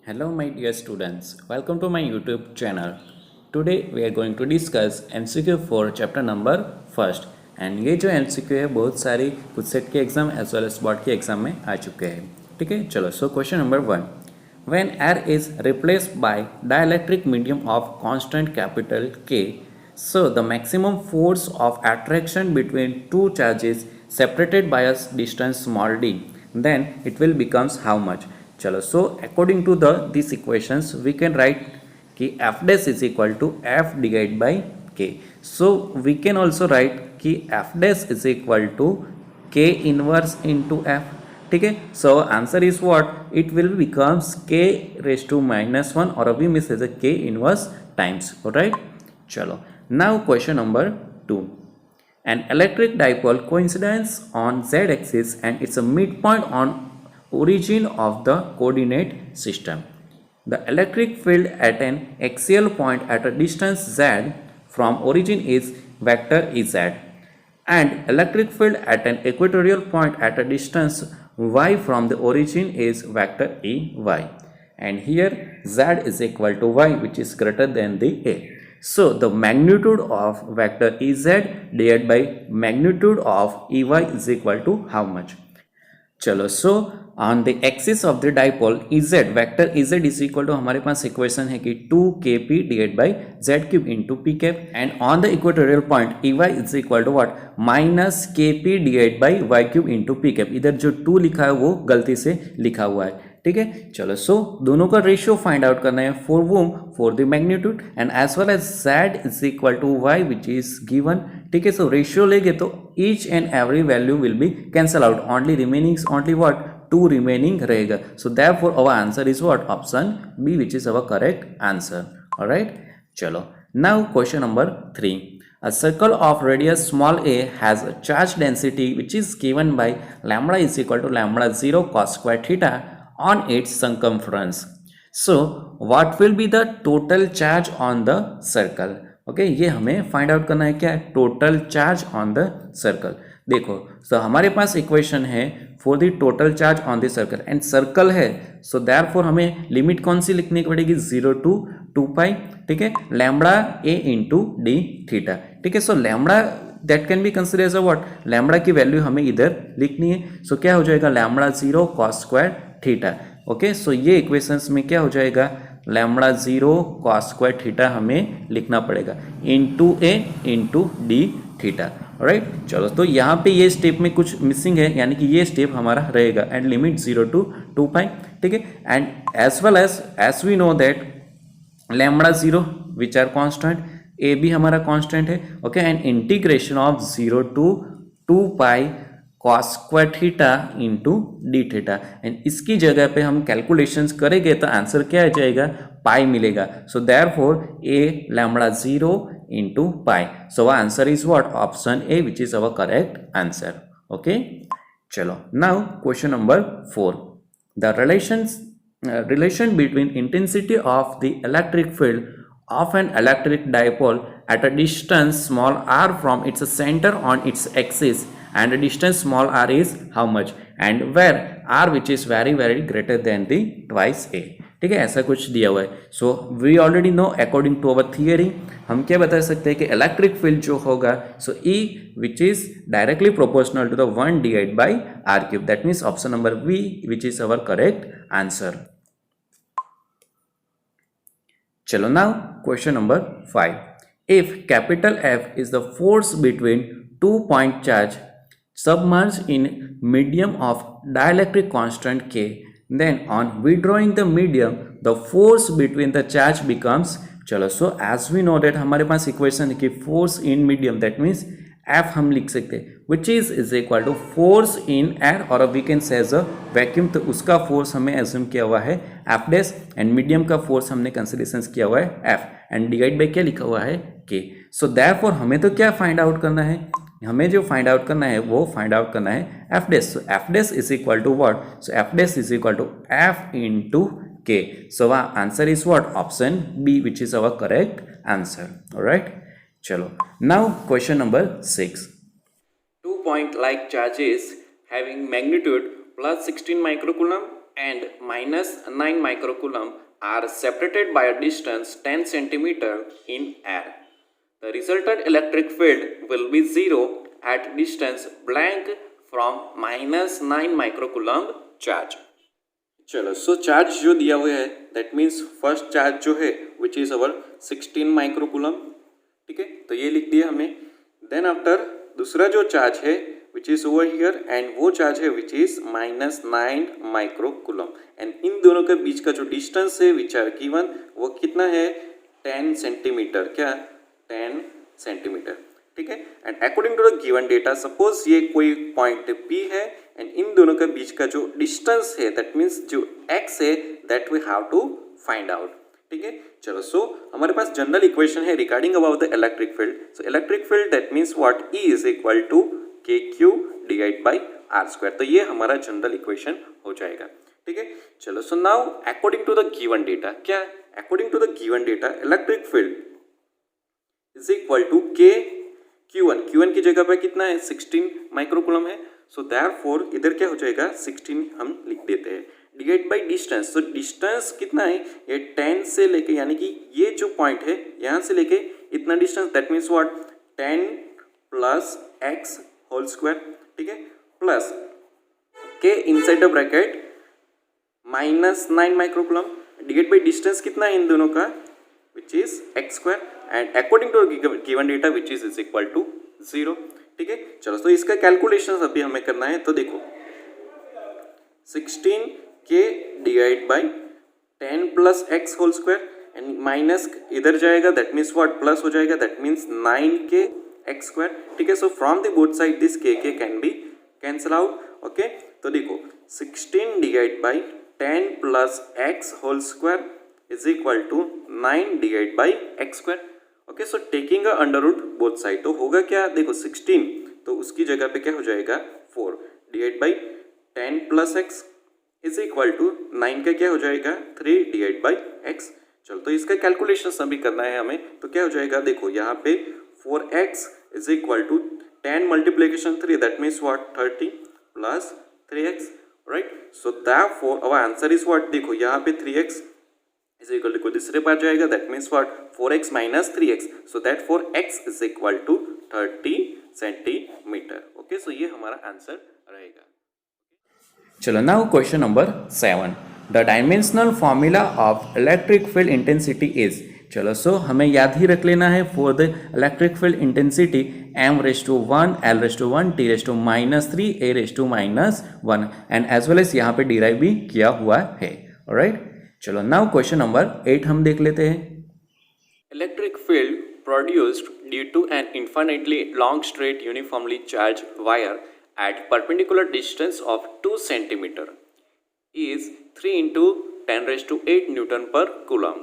Hello, my dear students. Welcome to my YouTube channel. Today we are going to discuss MCQ for chapter number first and ये जो MCQ है बहुत सारी कुछ set के exam as well as board के exam में आ चुके हैं. ठीक है, चलो. So question number 1. When air is replaced by dielectric medium of constant capital K, so the maximum force of attraction between two charges separated by a distance small d, then it will becomes how much? चलो. So according to the this equations we can write कि F dash is equal to F divide by K. So we can also write कि F dash is equal to K inverse into F. ठीक है. So answer is what? It will becomes K raise to -1 और अभी miss is K inverse times. Right. चलो. Now question number 2. An electric dipole coincides on z axis and it's a midpoint on origin of the coordinate system. The electric field at an axial point at a distance z from origin is vector Ez, and electric field at an equatorial point at a distance y from the origin is vector Ey. And here z is equal to y, which is greater than the a. So the magnitude of vector Ez divided by magnitude of Ey is equal to how much? चलो. So on the axis of the dipole Ez, vector Ez is equal to हमारे पास equation है कि 2kp divide by Z cube into P cap. And on the equatorial point Ey is equal to what? -kp divide by Y cube into P cap. इधर जो 2 लिखा है वो गलती से लिखा हुआ है. ठीक है. चलो. सो दोनों का रेशियो फाइंड आउट करना है for whom, for the magnitude and as well as z is equal to y which is given. ठीक है. सो रेशियो लेंगे तो each and every value will be cancel out. Only remaining only what? 2 remaining रहेगा. So therefore our answer is what? Option B which is our correct answer. Alright. चलो. Now question number 3. A circle of radius small a has a charge density which is given by lambda is equal to lambda 0 cos square theta on its circumference. So what will be the total charge on the circle? Okay, ये हमें find out करना है. क्या है? Total charge on the circle. देखो, तो हमारे पास इक्वेशन है for the total charge on the circle and circle है. सो देयरफॉर हमें लिमिट कौन सी लिखनी पड़ेगी? 0 to 2 पाई. ठीक है. Lambda A into D theta. ठीक है. So lambda that can be consider as a what? Lambda की वैल्यू हमें इधर लिखनी है. सो क्या हो जाएगा? Lambda 0 cos square theta. Okay. So ये इक्वेशंस में क्या हो जाएगा? लैम्बडा 0 कॉस स्क्वायर थीटा हमें लिखना पड़ेगा इंटू ए इंटू डी थीटा. राइट. चलो. तो यहाँ पे ये स्टेप में कुछ मिसिंग है, यानी कि ये स्टेप हमारा रहेगा एंड लिमिट 0 to 2 पाई. ठीक है. And as well as we know that lambda 0 which are constant, A भी हमारा कॉन्स्टेंट है. Okay. And integration of 0 to 2 pi cos square theta into D theta. And इसकी जगह पे हम कैलकुलेशंस करेंगे तो आंसर क्या आ जाएगा? पाई मिलेगा. So therefore A lambda 0 into pi. So answer is what? Option A which is our correct answer. Okay. चलो. Now question number 4. The relation between intensity of the electric field of an electric dipole at a distance small r from its center on its axis and the distance small r is how much, and where r which is very very greater than the twice a. ठीक है. ऐसा कुछ दिया हुआ है. So we already know according to our theory हम क्या बता सकते हैं कि इलेक्ट्रिक फील्ड जो होगा so E which is directly proportional to the 1 divide by R cube. That means option number B which is our correct answer. चलो. Now question number 5. If capital F is the force between 2 point charge submerged in medium of dielectric constant K, then on withdrawing the medium the force between the charge becomes. चलो. So as we know that हमारे पास equation है कि force in medium that means F हम लिख सकते हैं which is equal to force in air और we can say as a vacuum. तो उसका फोर्स हमें एज्यूम किया हुआ है एफ डैश एंड मीडियम का फोर्स हमने कंसिडरेशन किया हुआ है एफ एंड डिवाइड बाई क्या लिखा हुआ है? के. सो देयरफॉर हमें तो क्या फाइंड आउट करना है? हमें जो फाइंड आउट करना है वो फाइंड आउट करना है F dash. So F dash is equal to what? So F dash is equal to F into K. So answer is what? Option B which is our correct answer. Alright. चलो. Now question number 6. 2 point like charges having magnitude plus 16 microcoulomb and minus 9 microcoulomb are separated by a distance 10 centimeter in air. The resultant electric field will be 0 at distance blank from minus 9 microcoulomb charge. चलो सो charge जो दिया हुआ है that means first charge जो है विच is our 16 microcoulomb, ठीक है, तो ये लिख दिया हमने. देन आफ्टर दूसरा जो चार्ज है which is over here and वो चार्ज है which is minus 9 microcoulomb and इन दोनों के बीच का जो डिस्टेंस है विच आर गिवन वो कितना है 10 सेंटीमीटर. क्या 10 सेंटीमीटर, ठीक है. And according to the given data suppose ये कोई पॉइंट P है एंड इन दोनों के बीच का जो डिस्टेंस है दैट मीन्स जो x है that we have to find out, ठीक है. चलो सो हमारे पास जनरल इक्वेशन है regarding about the electric field. So electric field that means what E is equal to KQ divide by R square. तो ये हमारा जनरल इक्वेशन हो जाएगा, ठीक है. चलो so now according to the given data, क्या according to the given data electric field is equal to K Q1 की जगह पे कितना है 16 माइक्रोकूलम है. सो देयरफॉर इधर क्या हो जाएगा 16 हम लिख देते हैं डिवाइड बाई डिस्टेंस. तो डिस्टेंस कितना है ये 10 से लेके यानी कि ये जो पॉइंट है यहाँ से लेके इतना distance that means what 10 plus x whole square, ठीक है, plus K inside the bracket minus 9 microcoulomb divide by distance कितना है इन दोनों का which is x square and according to given data which is equal to 0, ठीक है. चलो तो इसका कैलकुलेशन अभी हमें करना है. तो देखो 16K divide by 10 plus x whole square and minus इधर जाएगा दैट मीन्स व्हाट प्लस हो जाएगा that means 9K x square, ठीक है. So from the both side this K can be cancel out, okay. तो देखो 16 divide by 10 plus x whole square is equal to 9 divide by x square, okay. So taking a under root both side तो होगा क्या देखो 16 तो उसकी जगह पे क्या हो जाएगा 4 divide by 10 plus x is equal to 9 का क्या हो जाएगा 3 डिवाइड बाई x. चलो तो इसका कैलकुलेशन अभी करना है हमें. तो क्या हो जाएगा देखो यहाँ पे 4x is equal to 10 multiplication 3 that means what 30 plus 3x, right. So therefore our answer is what देखो यहाँ पे 3x इज इक्वल टू दूसरे पार जाएगा that means what 4x minus 3x. So that 4x is equal to 30 centimetre, okay. So ये हमारा answer रहेगा. चलो now question number 7. The dimensional formula of electric field intensity is. चलो so हमें याद ही रख लेना है for the electric field intensity m⁻⁴ l⁻⁴ t⁻³ a⁻⁻⁴ and as well as यहाँ पे डिराइव भी किया हुआ है, ऑलराइट. चलो नाउ क्वेश्चन नंबर 8 हम देख लेते हैं. Electric field produced due to an infinitely long straight uniformly charge wire at perpendicular distance of 2 centimeter is 3 into 10⁸ Newton per coulomb.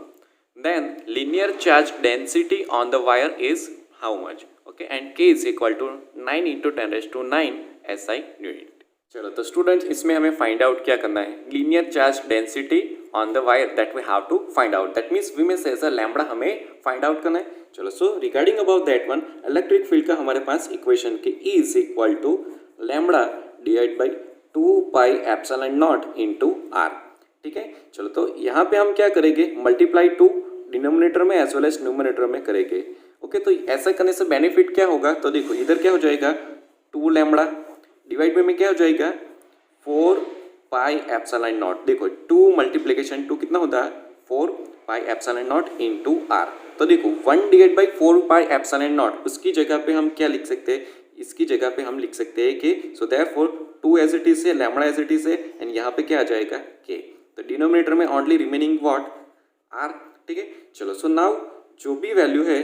Then linear charge density on the wire is how much? Okay, and K is equal to 9 into 10⁹ SI unit. चलो तो students इसमें हमें find out क्या करना है linear charge density on the wire that we have to find out. That means we में से ऐसा लैम्बडा हमें फाइंड आउट करना है. चलो so regarding about that one electric field का हमारे पास इक्वेशन के E is equal to lambda divide by 2 pi epsilon naught into R, ठीक है. चलो तो यहाँ पे हम क्या करेंगे मल्टीप्लाई 2 डिनोमिनेटर में एज वेल एज न्यूमरेटर में करेंगे, ओके. तो ऐसा करने से बेनिफिट क्या होगा तो देखो इधर क्या हो जाएगा 2 लैम्बडा डिवाइड में क्या हो जाएगा 4 पाई एप्सिलॉन नॉट. देखो 2 मल्टीप्लिकेशन 2 कितना होता है 4 पाई एप्सिलॉन नॉट इनटू R. तो देखो 1 divide by 4 pi epsilon not उसकी जगह पे हम क्या लिख सकते हैं इसकी जगह पे हम लिख सकते हैं कि so therefore 2 as it is है लैम्बडा एज इट इज है एंड यहाँ पे क्या आ जाएगा K. तो डिनोमिनेटर में ओनली रिमेनिंग व्हाट R, ठीक है. चलो सो नाउ जो भी वैल्यू है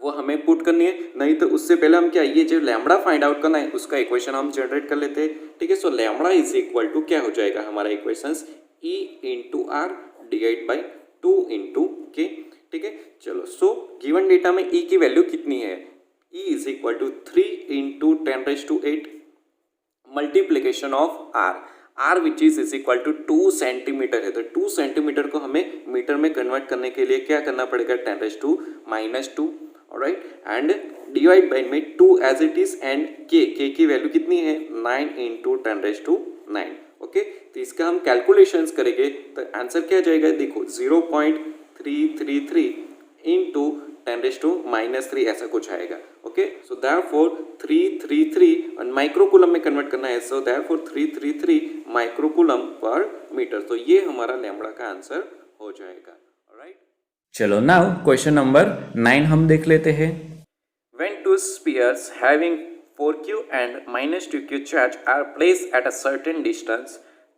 वो हमें पुट करनी है. नहीं तो उससे पहले हम क्या ये जो लैम्बडा फाइंड आउट करना है उसका इक्वेशन हम जनरेट कर लेते हैं, ठीक है. So lambda is equal to क्या हो जाएगा हमारा equations E into R divide by 2 into K, ठीक है. चलो सो गिवन डेटा में E की वैल्यू कितनी है E is equal to 3 into 10⁸ multiplication of R which is equal to 2 centimetre है. तो 2 सेंटीमीटर को हमें मीटर में कन्वर्ट करने के लिए क्या करना पड़ेगा 10⁻⁻², ऑलराइट. एंड डिवाइड बाई में 2 as it is and K की वैल्यू कितनी है 9 इंटू 10⁻⁹, ओके, तो इसका हम कैलकुलेशंस करेंगे तो आंसर क्या जाएगा, देखो 0.333 इंटू 10⁻³ ऐसा कुछ आएगा। ओके, सो देयरफॉर 333 और माइक्रोकूलम में कन्वर्ट करना है, सो देयरफॉर 333 माइक्रोकूलम पर मीटर। तो ये हमारा लैम्बडा का आंसर हो जाएगा। ऑलराइट, चलो नाउ क्वेश्चन नंबर 9 हम देख लेते हैं। When two spheres having 4q and -2q charge are placed at a certain distance,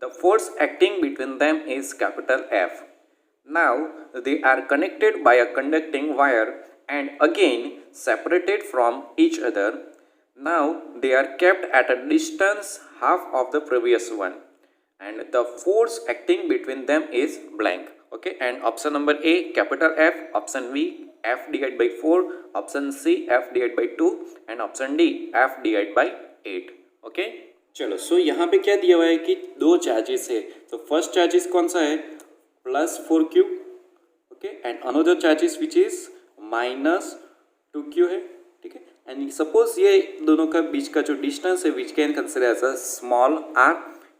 the force acting between them is capital F. Now they are connected by a conducting wire and again separated from each other. Now they are kept at a distance half of the previous one and the force acting between them is blank. Okay, and option number A capital F, option B F divided by 4, option C F divided by 2 and option D F divided by 8. Okay, चलो सो यहाँ पे क्या दिया हुआ है कि दो charges है, तो फर्स्ट चार्जेस कौन सा है +4q, okay, and another charges which is -2q है, ठीक है। एंड सपोज ये दोनों का बीच का जो डिस्टेंस है which can consider as a small r,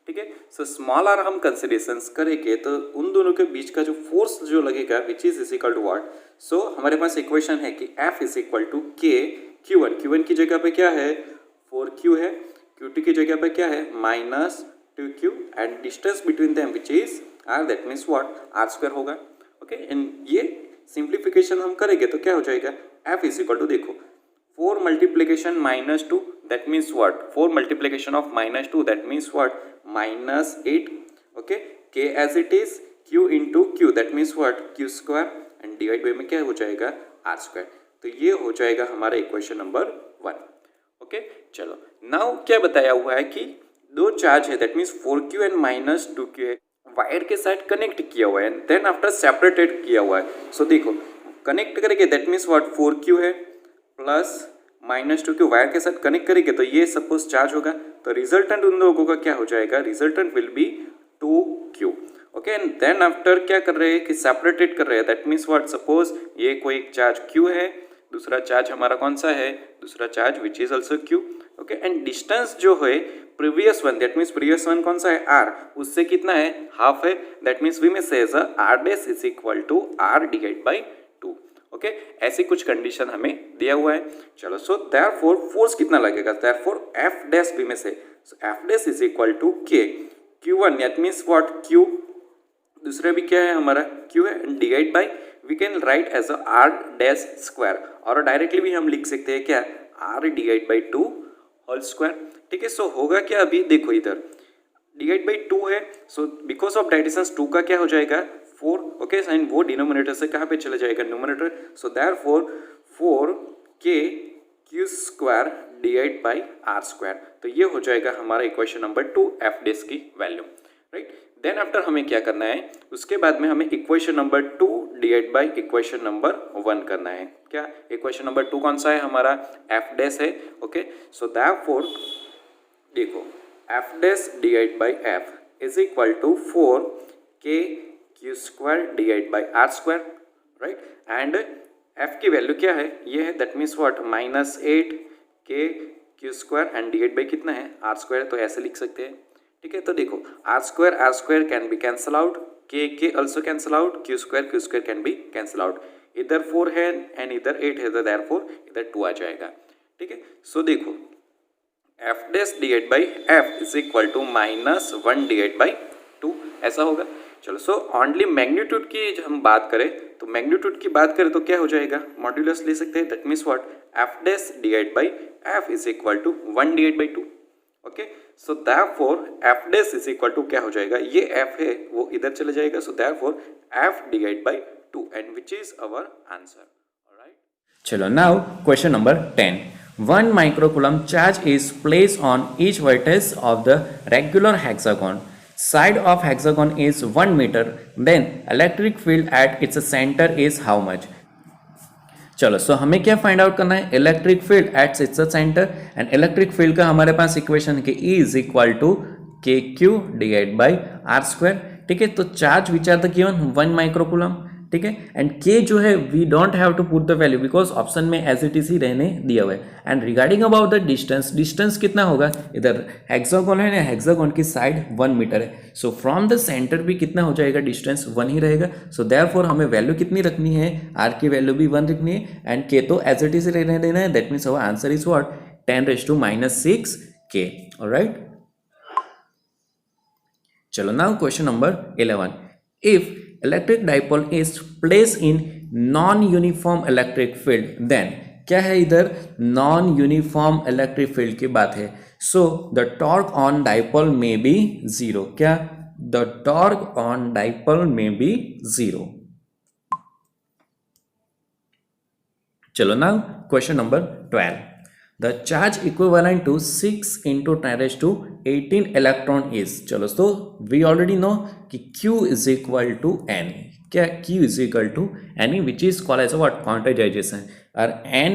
ठीक है। सो स्मॉल r हम कंसिडरेशंस करेंगे तो उन दोनों के बीच का जो फोर्स जो लगेगा which is equal to what, so हमारे पास इक्वेशन है कि F is equal to K Q1 की जगह पे क्या है 4q है, Q2 की जगह पे क्या है -2q and distance between them which is r, that means what r² होगा। ओके, एंड ये सिंप्लीफिकेशन हम करेंगे तो क्या हो जाएगा F इज इक्वल टू, देखो 4 multiplication -2 that means what, 4 multiplication of -2 that means what -8, okay, K as it is, Q into Q that means what Q² and divide by में क्या हो जाएगा R²। तो ये हो जाएगा हमारा इक्वेशन नंबर 1। ओके, चलो नाउ क्या बताया हुआ है कि दो चार्ज है that means 4q and -2q है, वायर के साथ कनेक्ट किया हुआ है एंड देन आफ्टर सेपरेटेड किया हुआ है। सो देखो कनेक्ट करेंगे दैट मीन्स व्हाट 4q है प्लस -2q वायर के साथ कनेक्ट करेंगे तो ये सपोज चार्ज होगा, तो रिजल्टेंट उन लोगों का क्या हो जाएगा, resultant will be 2q। Okay, and then after क्या कर रहे हैं कि सेपरेटेड कर रहे हैं, दैट मीन्स व्हाट सपोज ये कोई चार्ज q है, दूसरा चार्ज हमारा कौन सा है, दूसरा charge which is also q। Okay, and distance जो है previous one, that means previous one कौन सा है r, उससे कितना है हाफ है, दैट मीन्स वी में से r' is equal to r divide by 2। Okay, ऐसी कुछ कंडीशन हमें दिया हुआ है। चलो सो देयरफॉर फोर्स कितना लगेगा, देयरफॉर F' भी में से F' is equal to K Q1 that means what Q, दूसरा भी क्या है हमारा Q है, divide by we can write as a r'², और डायरेक्टली भी हम लिख सकते हैं क्या r divide by 2 whole square. ठीक है, सो होगा क्या, अभी देखो इधर डिवाइड बाई 2 है, सो बिकॉज ऑफ डाइडिशंस 2 का क्या हो जाएगा 4। ओके, एंड वो डिनोमिनेटर से कहाँ पे चला जाएगा numerator, so therefore 4k Q² divide by r²। तो ये हो जाएगा हमारा इक्वेशन नंबर 2 F' की वैल्यू, राइट। देन आफ्टर हमें क्या करना है, उसके बाद में हमें equation number 2 divide by equation number 1 करना है। क्या इक्वेशन नंबर 2 कौन सा है हमारा F' है। ओके, सो देयरफॉर देखो F' divide by F is equal to 4k Q² divide by r², right. And F की वैल्यू क्या है, ये है that means what -8k Q² and divide by कितना है r², तो ऐसे लिख सकते हैं। ठीक है, तो देखो r² can be cancel out, k also cancel out, Q² can be cancel out, इधर 4 है एंड इधर 8 है, तो देयरफॉर इधर 2 आ जाएगा। ठीक है, सो देखो F' divide by F is equal to -1 divide by 2 ऐसा होगा। चलो सो ओनली मैग्नीट्यूड की हम बात करें तो मैग्नीट्यूड की बात करें तो क्या हो जाएगा, मॉड्यूलस ले सकते हैं, that means what F' divide by F is equal to 1 divide by 2। Okay, so therefore F' is equal to क्या हो जाएगा, ये F है वो इधर चले जाएगा, so therefore F divide by 2 and which is our answer. Alright, चलो now question number 10। 1 microcoulomb charge is placed on each vertex of the regular hexagon. Side of hexagon is 1 meter. Then electric field at its center is how much? चलो so हमें क्या find out करना है, electric field at its centre, and electric field का हमारे पास equation है कि E is equal to KQ divide by r²। ठीक है, तो charge which are the given 1 microcoulomb ठीक है। एंड के जो है we don't have to put the value because option में एज इट इज ही रहने दिया हुआ है। And regarding about the distance, distance कितना होगा, इधर हेक्सागोन है ना, हेक्सागोन की साइड 1 मीटर है, सो फ्रॉम द सेंटर भी कितना हो जाएगा, डिस्टेंस 1 ही रहेगा। सो देयरफॉर हमें वैल्यू कितनी रखनी है, आर की वैल्यू भी 1 रखनी है एंड के तो एज इट इज रहने देना है। That means our answer is what, 10⁻⁻6 के। ऑलराइट, चलो now question number 11, if electric dipole is place in non uniform electric field then, क्या है इधर, नॉन यूनिफॉर्म इलेक्ट्रिक फील्ड की बात है। So the torque on dipole में बी जीरो, क्या, द टॉर्क ऑन डाइपोल में बी जीरो। चलो now question number 12, the charge equivalent to 6 into 10⁻18 electron is, चलो तो we already know कि Q is equal to N, क्या, Q is equal to N which is called as what, quantization, और N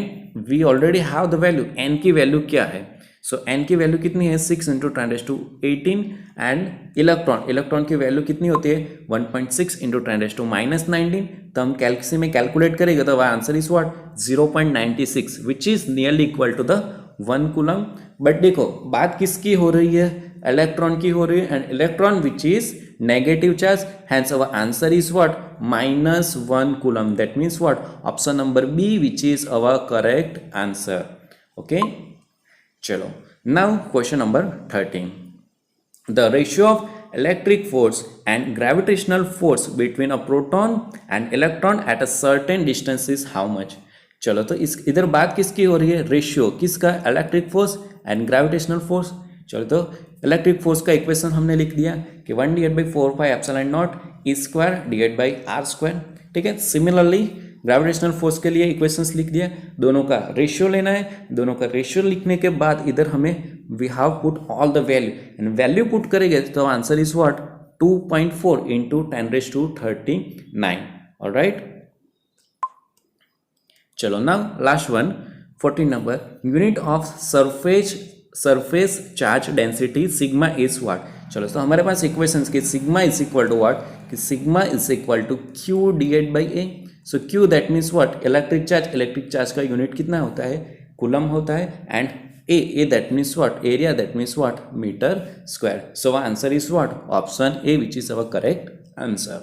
we already have the value, N की value क्या है, सो N की value कितनी है, 6 into 10⁻18 एंड इलेक्ट्रॉन की वैल्यू कितनी होती है, 1.6 into 10⁻19, तो हम कैलसी में कैलकुलेट करेंगे तो answer is what, 0.96 which is nearly equal to the 1 coulomb. But देखो बात किसकी हो रही है, इलेक्ट्रॉन की हो रही है, and electron which is negative charge, hence our answer is what, -1 coulomb. That means what, option number B which is our correct answer. Okay, चलो now question number 13, the ratio of electric force and gravitational force between a proton and electron at a certain distance is how much। चलो तो इस इधर बात किसकी हो रही है, रेशियो किसका, electric force and gravitational force. चलो तो इलेक्ट्रिक फोर्स का इक्वेशन हमने लिख दिया कि 1/4πε0 E²/r², ठीक है। सिमिलरली ग्रेविटेशनल फोर्स के लिए इक्वेशंस लिख दिया, दोनों का रेशियो लेना है, दोनों का रेशियो लिखने के बाद इधर हमें we have put all the value, and value put करेंगे तो answer is what, 2.4 into 10⁻39। Alright, चलो now last one, 14 number, unit of surface charge density sigma is what. चलो तो हमारे पास इक्वेशंस के sigma is equal to what, कि sigma is equal to Q/A। So Q that means what, electric charge का unit कितना होता है, कूलम होता है, and A that means what, area that means what, meter square। So our answer is what, option A which is our correct answer।